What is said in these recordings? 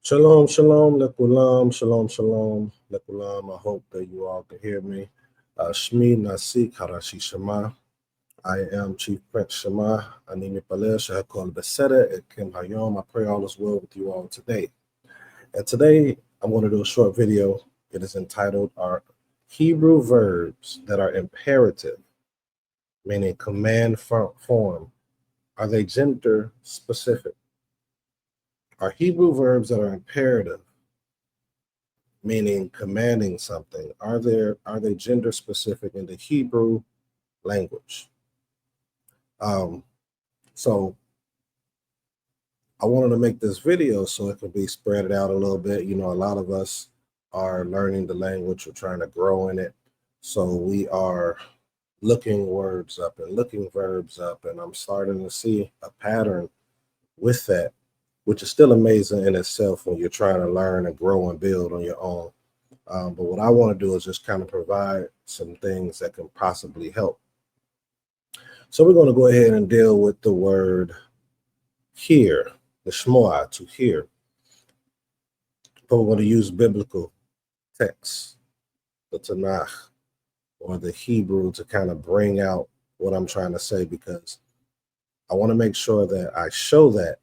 Shalom, shalom, lekulam, shalom, shalom, lekulam. I hope that you all can hear me. Shmi Naseekh HaRashee Shama. I am Chief Prince Shama. Animi Palel Shahakol Beseda et Kim Hayom. I pray all is well with you all today. And today I'm going to do a short video. It is entitled Are Hebrew Verbs That Are Imperative, meaning command form, are they gender specific? Are Hebrew verbs that are imperative, meaning commanding something, are they gender specific in the Hebrew language? So I wanted to make this video so it could be spread out a little bit. You know, a lot of us are learning the language, we're trying to grow in it. So we are looking words up and looking verbs up, and I'm starting to see a pattern with that, which is still amazing in itself when you're trying to learn and grow and build on your own. But what I want to do is just kind of provide some things that can possibly help. So we're going to go ahead and deal with the word hear, the shmoa, to hear. But we're going to use biblical texts, the Tanakh, or the Hebrew to kind of bring out what I'm trying to say, because I want to make sure that I show that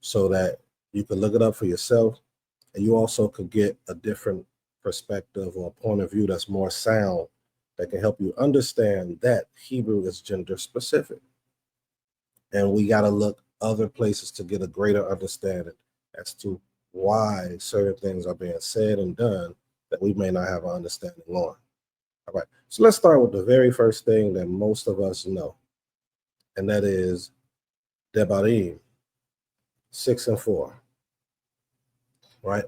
so that you can look it up for yourself, and you also could get a different perspective or a point of view that's more sound, that can help you understand that Hebrew is gender specific. And we got to look other places to get a greater understanding as to why certain things are being said and done that we may not have an understanding on. All right, so let's start with the very first thing that most of us know, and that is Devarim 6 and 4. Right?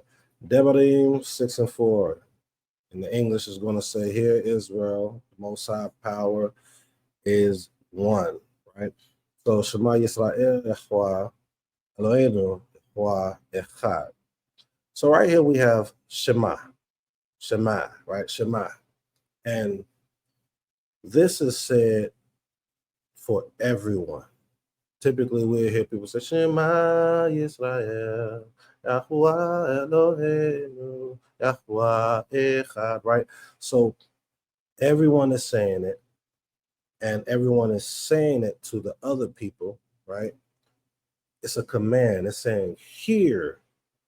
Devarim 6 and 4. In the English is going to say, "Hear Israel, the Most High power is one." Right? So Shema Yisrael Echwa Eloheinu Echwa Echad. So right here we have Shema, right? Shema, and this is said for everyone. Typically, we'll hear people say, "Shema Yisrael, Yahuwah Eloheinu, Yahuwah Echad," right? So everyone is saying it, and everyone is saying it to the other people, right? It's a command. It's saying, "Hear,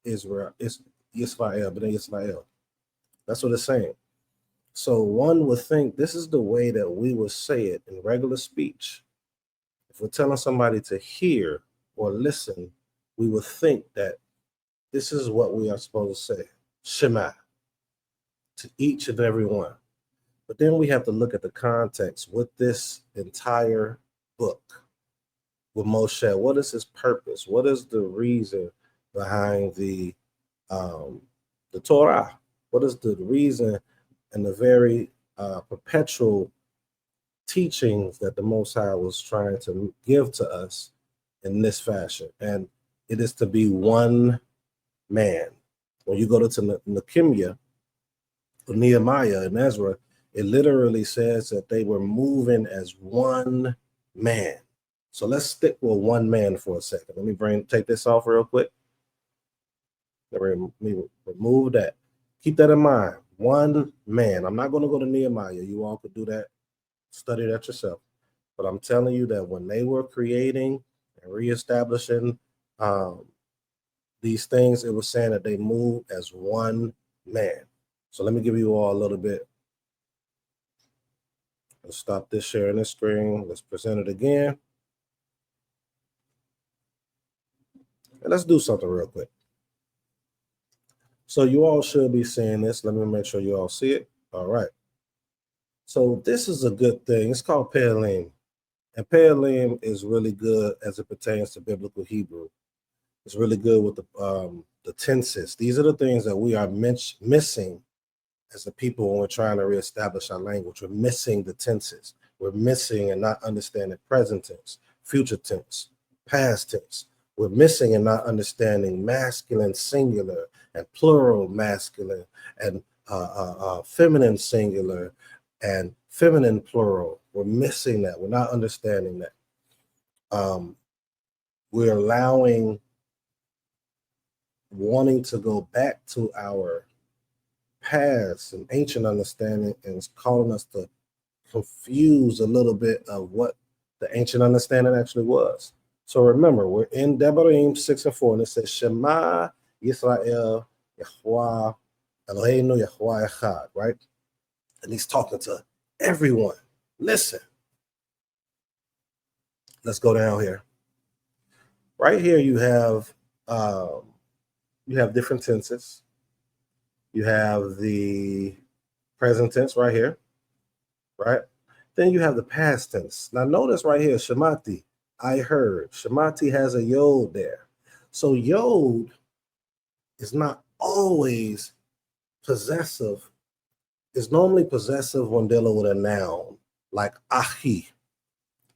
Israel." It's Yisrael, but Yisrael. That's what it's saying. So one would think this is the way that we would say it in regular speech. If we're telling somebody to hear or listen, we would think that this is what we are supposed to say, Shema, to each and every one. But then we have to look at the context with this entire book with Moshe. What is his purpose? What is the reason behind the Torah? What is the reason and the very perpetual teachings that the Most High was trying to give to us in this fashion? And it is to be one man. When you go to Nehemiah, Nehemiah and Ezra, it literally says that they were moving as one man. So let's stick with one man for a second. Let me take this off real quick. Let me remove that. Keep that in mind. One man. I'm not going to go to Nehemiah. You all could do that. Study that yourself. But I'm telling you that when they were creating and reestablishing these things, it was saying that they moved as one man. So let me give you all a little bit. Let's stop this sharing this screen. Let's present it again. And let's do something real quick. So you all should be seeing this. Let me make sure you all see it. All right. So this is a good thing. It's called Pe'elim. And Pe'elim is really good as it pertains to biblical Hebrew. It's really good with the tenses. These are the things that we are missing as a people when we're trying to reestablish our language. We're missing the tenses. We're missing and not understanding present tense, future tense, past tense. We're missing and not understanding masculine singular and plural masculine and feminine singular and feminine plural. We're missing that. We're not understanding that. We're allowing wanting to go back to our past and ancient understanding, and it's calling us to confuse a little bit of what the ancient understanding actually was. So remember, we're in Devarim 6 and 4, and it says, Shema Yisrael Yahweh Eloheinu Yahweh Echad, right? And he's talking to everyone. Listen. Let's go down here. Right here, you have different tenses. You have the present tense right here, right? Then you have the past tense. Now notice right here, Shemati, I heard. Shemati has a yod there. So yod is not always possessive. It's normally possessive when dealing with a noun, like achi,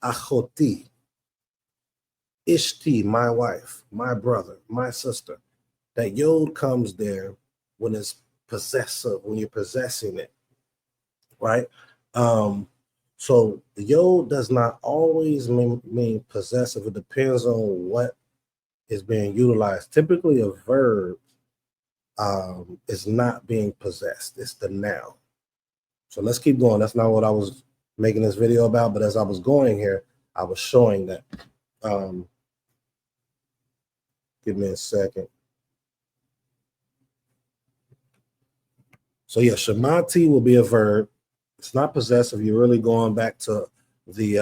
achoti, ishti, my wife, my brother, my sister. That yod comes there when it's possessive, when you're possessing it, right? So the yod does not always mean possessive. It depends on what is being utilized. Typically, a verb is not being possessed. It's the noun. So let's keep going. That's not what I was making this video about, but as I was going here, I was showing that. Give me a second. So yeah, Shemati will be a verb. It's not possessive. You're really going back to the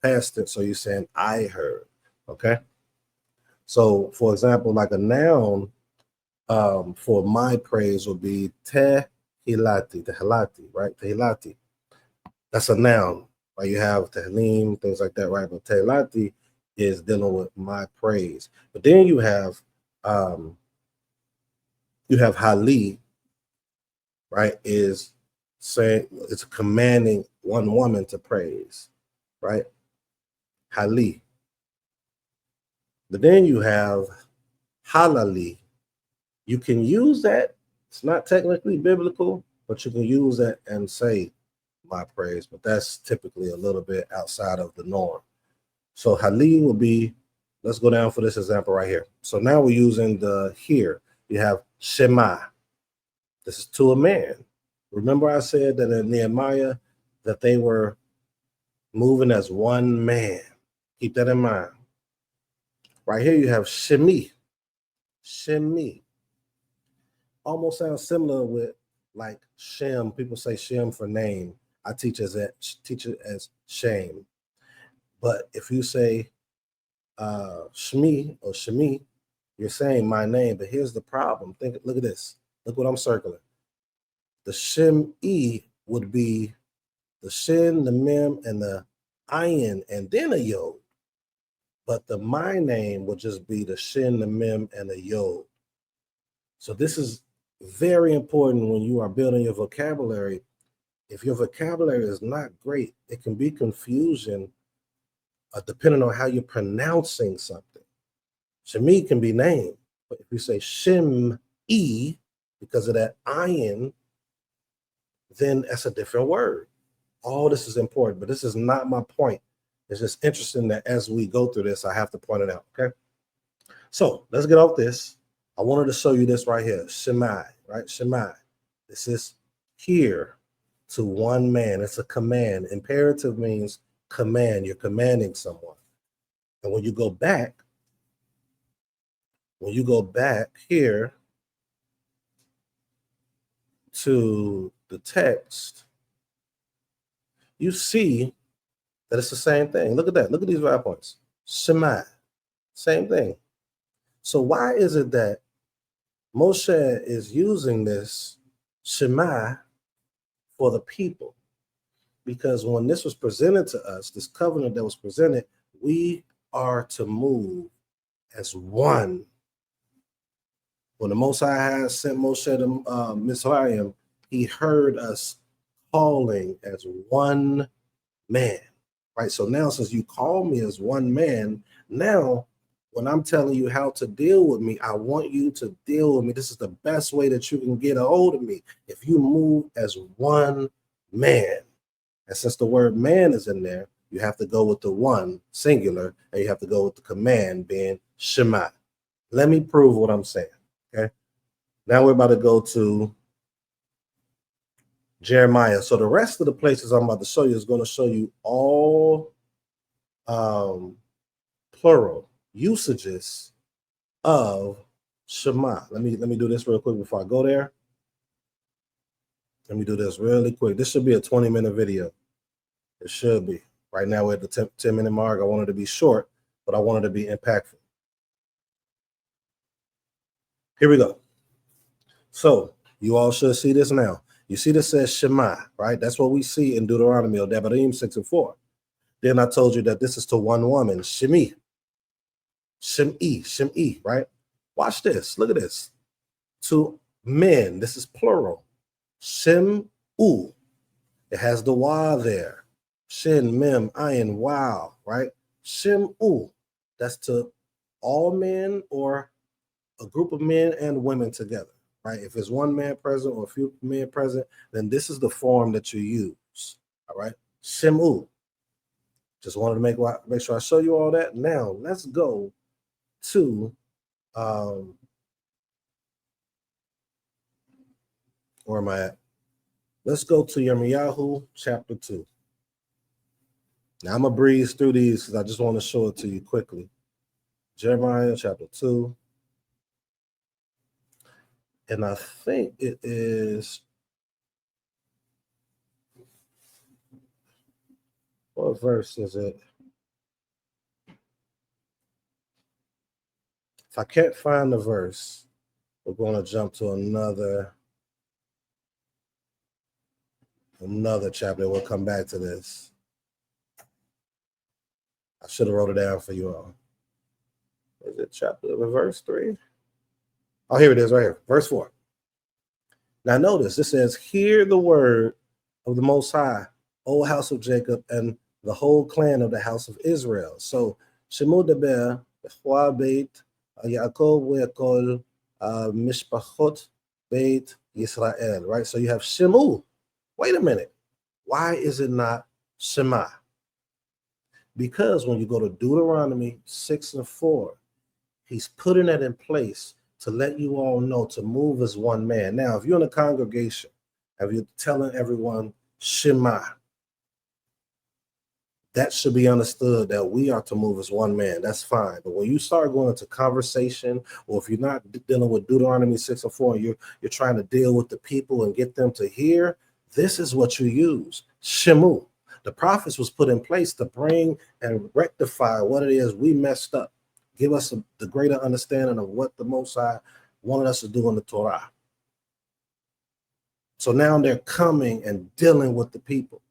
past tense. So you're saying I heard. Okay. So for example, like a noun for my praise will be tehilati, right? Tehilati. That's a noun, right? You have tehillim, things like that, right? But tehilati is dealing with my praise. But then you have hali, right? Is saying it's commanding one woman to praise, right? Hali. But then you have halali. You can use that. It's not technically biblical, but you can use that and say my praise, but that's typically a little bit outside of the norm. So hali will be, let's go down for this example right here. So now we're using the here. You have Shema. This is to a man. Remember I said that in Nehemiah that they were moving as one man. Keep that in mind. Right here you have Shemi. Shemi. Almost sounds similar with like Shem. People say Shem for name. I teach it as shame. But if you say Shmi or Shemi, you're saying my name. But here's the problem. Look at this. Look what I'm circling. The Shem-E would be the Shin, the Mem, and the Ayin, and then a Yod. But the my name would just be the Shin, the Mem, and the Yod. So this is very important when you are building your vocabulary. If your vocabulary is not great, it can be confusion depending on how you're pronouncing something. Shemi can be name, but if you say Shem-E, because of that ayin, then that's a different word. All this is important, but this is not my point. It's just interesting that as we go through this, I have to point it out, okay? So let's get off this. I wanted to show you this right here, Shemai, right? Shemai. This is here to one man. It's a command. Imperative means command. You're commanding someone. And when you go back here to the text, you see that it's the same thing. Look at that. Look at these 5 points. Shema, same thing. So why is it that Moshe is using this Shema for the people? Because when this was presented to us, this covenant that was presented, we are to move as one. When the Most High has sent Moshe to Mizraim, he heard us calling as one man, right? So now, since you call me as one man, now when I'm telling you how to deal with me, I want you to deal with me. This is the best way that you can get a hold of me. If you move as one man, and since the word man is in there, you have to go with the one, singular, and you have to go with the command being Shema. Let me prove what I'm saying. Now we're about to go to Jeremiah. So the rest of the places I'm about to show you is going to show you all plural usages of Shema. Let me do this real quick before I go there. Let me do this really quick. This should be a 20-minute video. It should be. Right now we're at the 10-minute mark. I wanted to be short, but I wanted to be impactful. Here we go. So you all should see this now. You see this says Shema, right? That's what we see in Deuteronomy or Devarim 6:4. Then I told you that this is to one woman, Shemi. Shem'i, right? Watch this. Look at this. To men, this is plural. Shem'u. It has the wa there. Shin, mem, ayin, wow, right? Shem'u. That's to all men or a group of men and women together, right? If it's one man present or a few men present, then this is the form that you use, all right? Shem'u. Just wanted to make sure I show you all that. Now, let's go to where am I at? Let's go to Yirmiyahu chapter 2. Now I'm gonna breeze through these because I just want to show it to you quickly. Jeremiah chapter 2. And I think it is, what verse is it? If I can't find the verse, we're going to jump to another chapter. We'll come back to this. I should have wrote it down for you all. Is it chapter verse 3? Oh, here it is right here. Verse 4. Now notice, it says, hear the word of the Most High, O house of Jacob, and the whole clan of the house of Israel. So, Shemu deber, Bechwa Beit, Yaakov Ve'ekol, Mishpachot Beit Yisrael, right? So you have Shemu. Wait a minute. Why is it not Shema? Because when you go to Deuteronomy 6:4, he's putting that in place to let you all know to move as one man. Now, if you're in a congregation, if you're telling everyone Shema, that should be understood that we are to move as one man. That's fine. But when you start going into conversation, or if you're not dealing with Deuteronomy 6:4, you're trying to deal with the people and get them to hear, this is what you use. Shemu. The prophets was put in place to bring and rectify what it is we messed up. Give us the greater understanding of what the Most High wanted us to do in the Torah. So now they're coming and dealing with the people.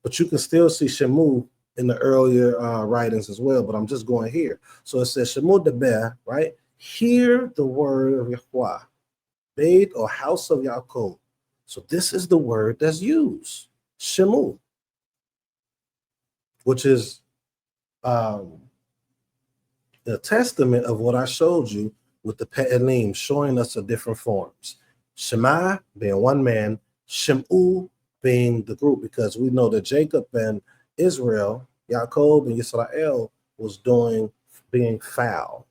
But you can still see Shemu in the earlier writings as well, but I'm just going here. So it says, Shemu deber, right? Hear the word of Yahweh, Beit or house of Yaakov. So this is the word that's used, Shemu, which is the testament of what I showed you with the Pe'elim, showing us the different forms. Shema being one man, Shemu being the group, because we know that Jacob and Israel, Yaakov and Yisrael was being foul.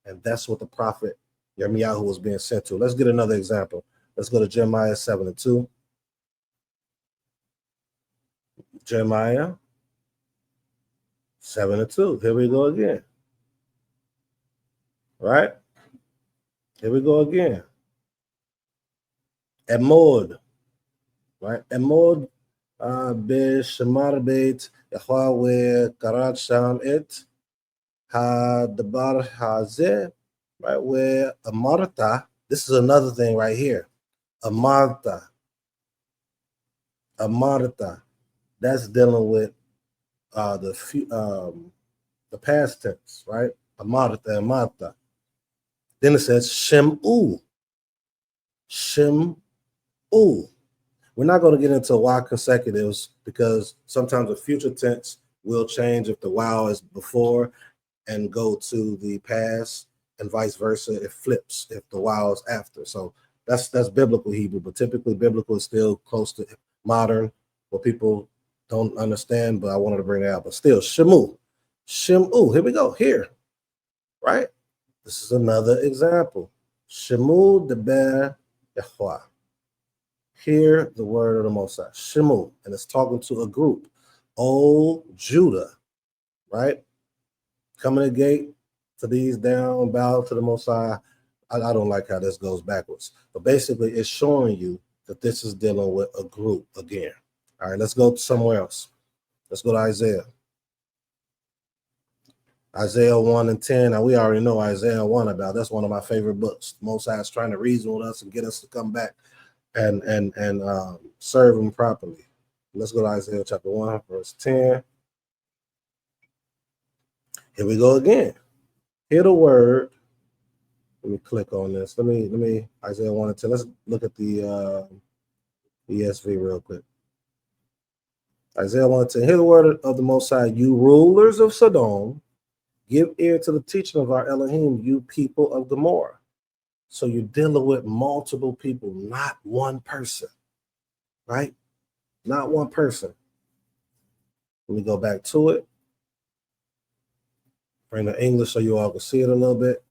And that's what the prophet Yirmiyahu was being sent to. Let's get another example. Let's go to Jeremiah 7:2. Jeremiah 7:2. Here we go again. Right? Here we go again. Emod. Right? Emod B'Shemar Beit Yahweh Karat Sham Et HaDabar Hazeh. Right? Where Amarta. This is another thing right here. Amarta. That's dealing with the past tense, right? Amarta. Then it says Shem'u. We're not going to get into why consecutives, because sometimes the future tense will change if the wow is before and go to the past, and vice versa. It flips if the wow is after. So that's biblical Hebrew, but typically biblical is still close to modern, what people don't understand, but I wanted to bring it out. But still, Shemu. Here we go. Here, right? This is another example. Shemu deber Yahweh. Hear the word of the Most High. Shemu. And it's talking to a group. O Judah, right? Coming to the gate, to these down, bow to the Most High. I don't like how this goes backwards. But basically, it's showing you that this is dealing with a group again. All right, let's go somewhere else. Let's go to Isaiah. Isaiah 1 and 10. Now, we already know Isaiah 1 about. That's one of my favorite books. Most High is trying to reason with us and get us to come back and serve him properly. Let's go to Isaiah chapter 1, verse 10. Here we go again. Hear the word. Let me click on this. Let me Isaiah 1 and 10. Let's look at the ESV real quick. Isaiah 1 and 10. Hear the word of the Most High, you rulers of Sodom. Give ear to the teaching of our Elohim, you people of Gomorrah. So you're dealing with multiple people, not one person, right? Not one person. Let me go back to it. Bring the English so you all can see it a little bit.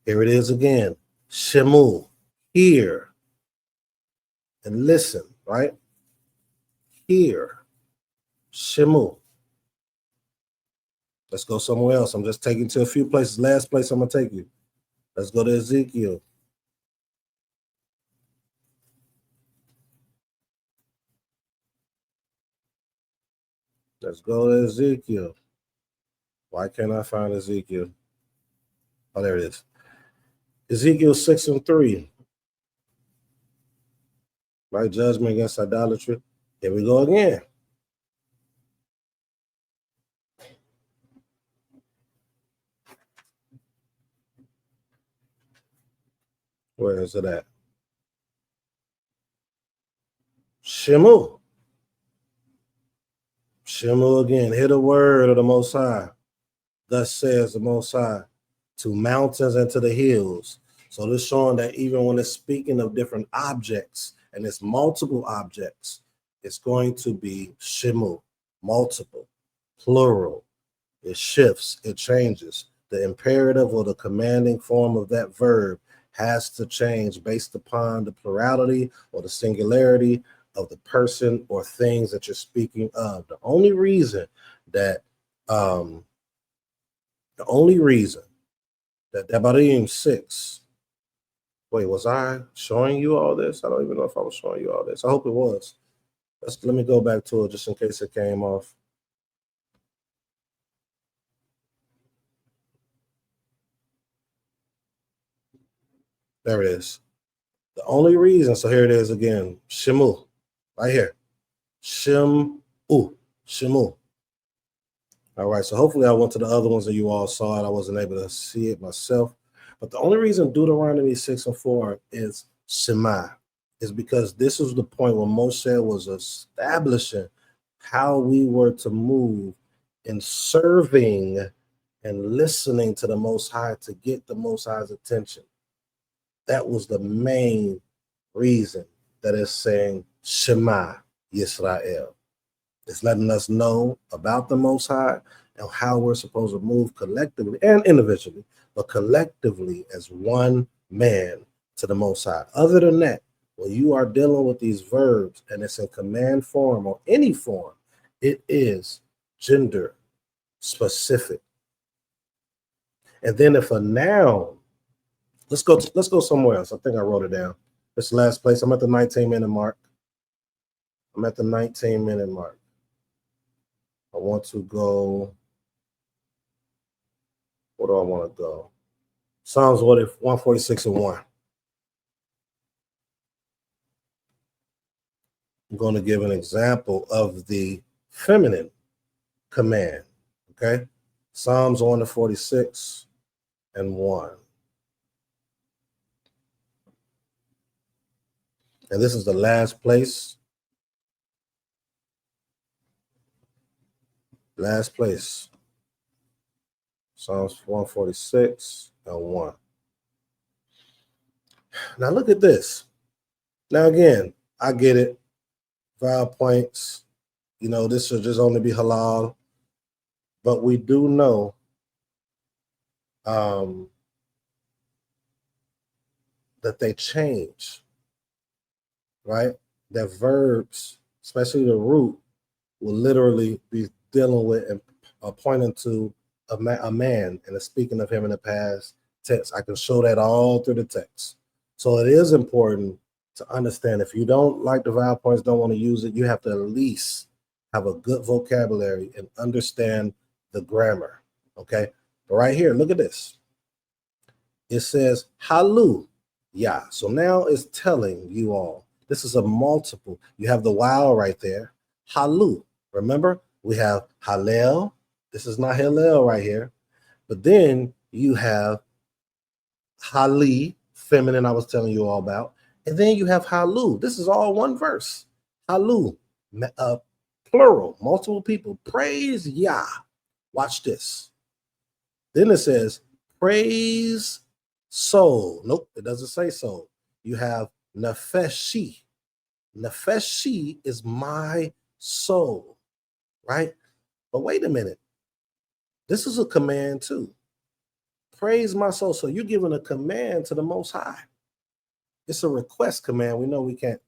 Here it is again. Shemu, hear and listen, right? Hear. Shemu. Let's go somewhere else. I'm just taking you to a few places. Last place I'm going to take you. Let's go to Ezekiel. Let's go to Ezekiel. Why can't I find Ezekiel? Oh, there it is. Ezekiel 6 and 3. Right? Judgment against idolatry. Here we go again. Where is it at? Shemu. Shemu again. Hear the word of the Most High. Thus says the Most High, to mountains and to the hills. So this showing that even when it's speaking of different objects, and it's multiple objects, it's going to be Shemu, multiple, plural. It shifts, it changes. The imperative or the commanding form of that verb has to change based upon the plurality or the singularity of the person or things that you're speaking of. The only reason that Devarim 6, wait, was I showing you all this? I don't even know if I was showing you all this. I hope it was. Let me go back to it just in case it came off. There it is. The only reason, so here it is again, Shemu, right here. Shemu. All right, so hopefully I went to the other ones that you all saw it. I wasn't able to see it myself. But the only reason Deuteronomy 6 and 4 is Shema is because this is the point where Moshe was establishing how we were to move in serving and listening to the Most High to get the Most High's attention. That was the main reason that it's saying Shema Yisrael. It's letting us know about the Most High and how we're supposed to move collectively and individually, but collectively as one man to the Most High. Other than that, when you are dealing with these verbs and it's in command form or any form, it is gender specific. And then if a noun, let's go somewhere else. I think I wrote it down. This last place. I'm at the 19-minute mark. I want to go. Where do I want to go? Psalms 146 and 1. I'm going to give an example of the feminine command. Okay. Psalms 146 and 1. And this is the last place. Psalms 146 and 1. Now look at this. Now again, I get it. 5 points. You know, this should just only be halal. But we do know that they change, right? That verbs, especially the root, will literally be dealing with and pointing to a man and it's speaking of him in the past tense. I can show that all through the text. So it is important to understand if you don't like the vowel points, don't want to use it, you have to at least have a good vocabulary and understand the grammar. Okay. But right here, look at this. It says hallelujah. So now it's telling you all this is a multiple. You have the vowel right there. Hallel. Remember, we have Hallel. This is not Hallel right here. But then you have Hali, feminine, I was telling you all about. And then you have Halu. This is all one verse. Halu, plural, multiple people. Praise Yah. Watch this. Then it says, praise soul. Nope, it doesn't say soul. You have Nefeshi. Nefeshi is my soul, right? But wait a minute. This is a command too. Praise my soul. So you're giving a command to the Most High. It's a request command. We know we can't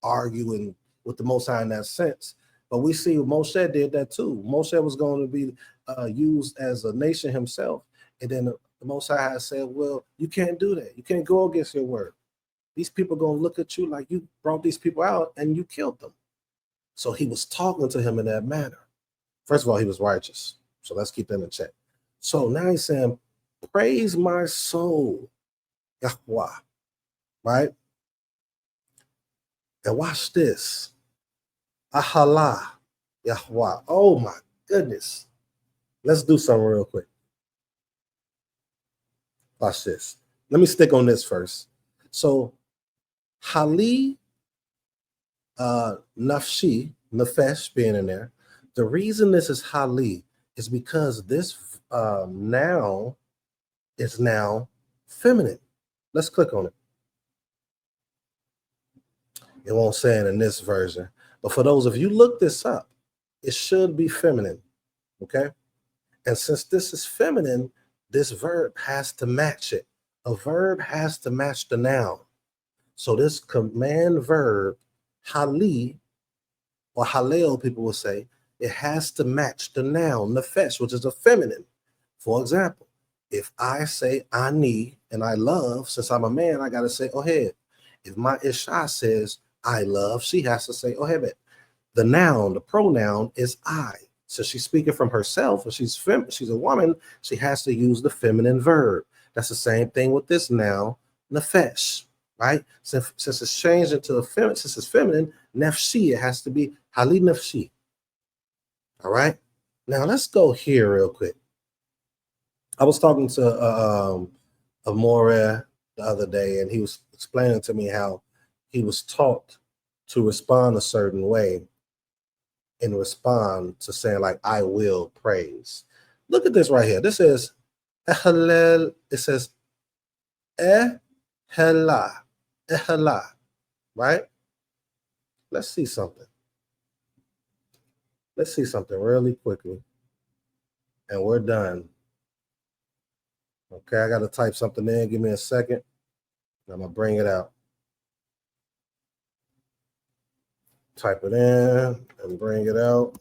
argue with the Most High in that sense, but we see Moshe did that too. Moshe was going to be used as a nation himself, and then the Most High said, well, you can't do that. You can't go against your word. These people are going to look at you like you brought these people out and you killed them. So he was talking to him in that manner. First of all, he was righteous. So let's keep that in check. So now he's saying, praise my soul, Yahweh, right? And watch this. Ahala, Yahweh. Oh my goodness. Let's do something real quick. Watch this. Let me stick on this first. So Hali, Nafshi, Nefesh being in there. The reason this is Hali is because this noun is now feminine. Let's click on it. It won't say it in this version. But for those of you look this up, it should be feminine. Okay. And since this is feminine, this verb has to match it. A verb has to match the noun. So this command verb, hali, or halel, people will say, it has to match the noun, nefesh, which is a feminine. For example, if I say ani and I love, since I'm a man, I got to say ohed. If my Isha says I love, she has to say ohebet. The noun, the pronoun is I. So she's speaking from herself, and she's a woman, she has to use the feminine verb. That's the same thing with this noun, nefesh, right? Since it's changed into a feminine, since it's feminine, nefshi, it has to be hali nefshi. All right. Now let's go here real quick. I was talking to Amore the other day, and he was explaining to me how he was taught to respond a certain way and respond to saying like, I will praise. Look at this right here. This is Ehalel. It says Ehela, Ehela, right? Let's see something. Let's see something really quickly. And we're done. Okay, I got to type something in. Give me a second. I'm going to bring it out. Type it in and bring it out.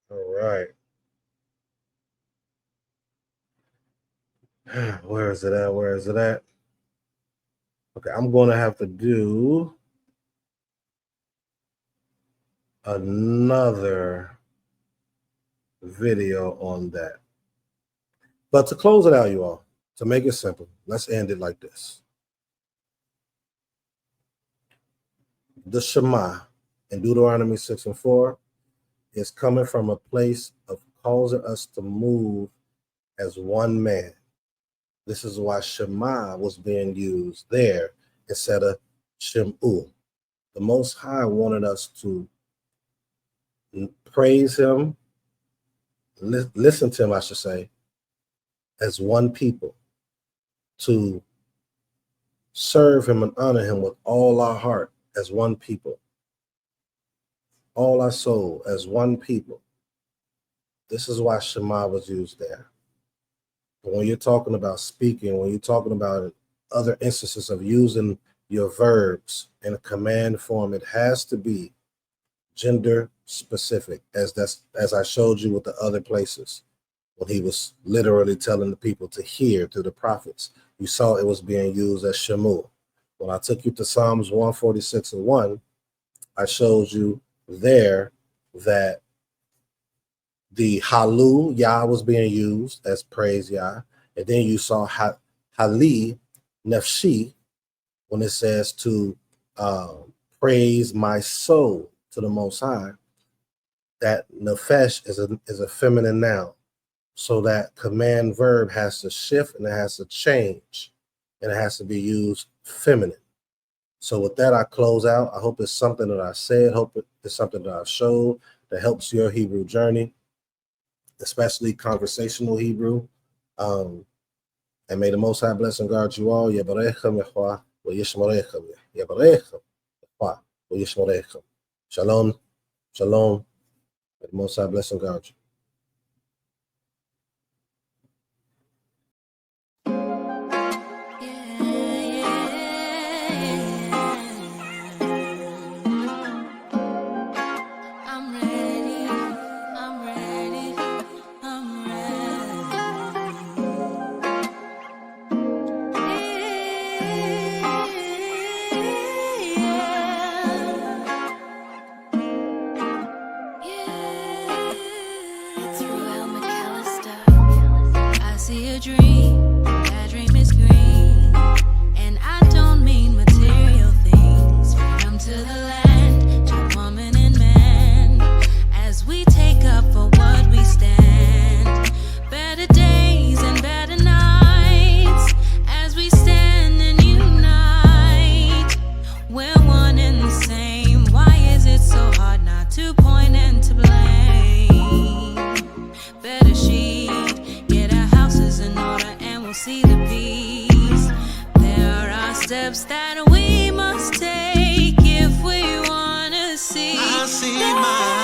All right. Where is it at? Where is it at? Okay, I'm going to have to do another video on that. But to close it out, you all, to make it simple, let's end it like this. The Shama in Deuteronomy 6:4 is coming from a place of causing us to move as one man. This is why Shema was being used there instead of Shem'u. The Most High wanted us to praise him, listen to him, I should say, as one people, to serve him and honor him with all our heart as one people, all our soul as one people. This is why Shama was used there. But when you're talking about speaking, when you're talking about other instances of using your verbs in a command form, it has to be gender specific, as I showed you with the other places when he was literally telling the people to hear through the prophets. You saw it was being used as Shamu. When I took you to Psalms 146:1, I showed you there that the Halu, Yah, was being used as praise Yah. And then you saw Hali, Nefshi, when it says to praise my soul to the Most High. That Nefesh is a feminine noun. So that command verb has to shift and it has to change. And it has to be used feminine. So with that, I close out. I hope it's something that I said. Hope it's something that I showed that helps your Hebrew journey, especially conversational Hebrew. And may the Most High bless and guard you all. Yebarechem Yahweh v'yishmerechem. Yebarechem Yahweh v'yishmerechem. Shalom. Shalom. May the Most High bless and guard you. That dream is green, and I don't mean material things. Freedom to the land, to woman and man, as we take up for what we stand. Better days and better nights, as we stand and unite. We're one and the same. Why is it so hard not to point and to blame? Better see the peace. There are steps that we must take if we want to see. I see my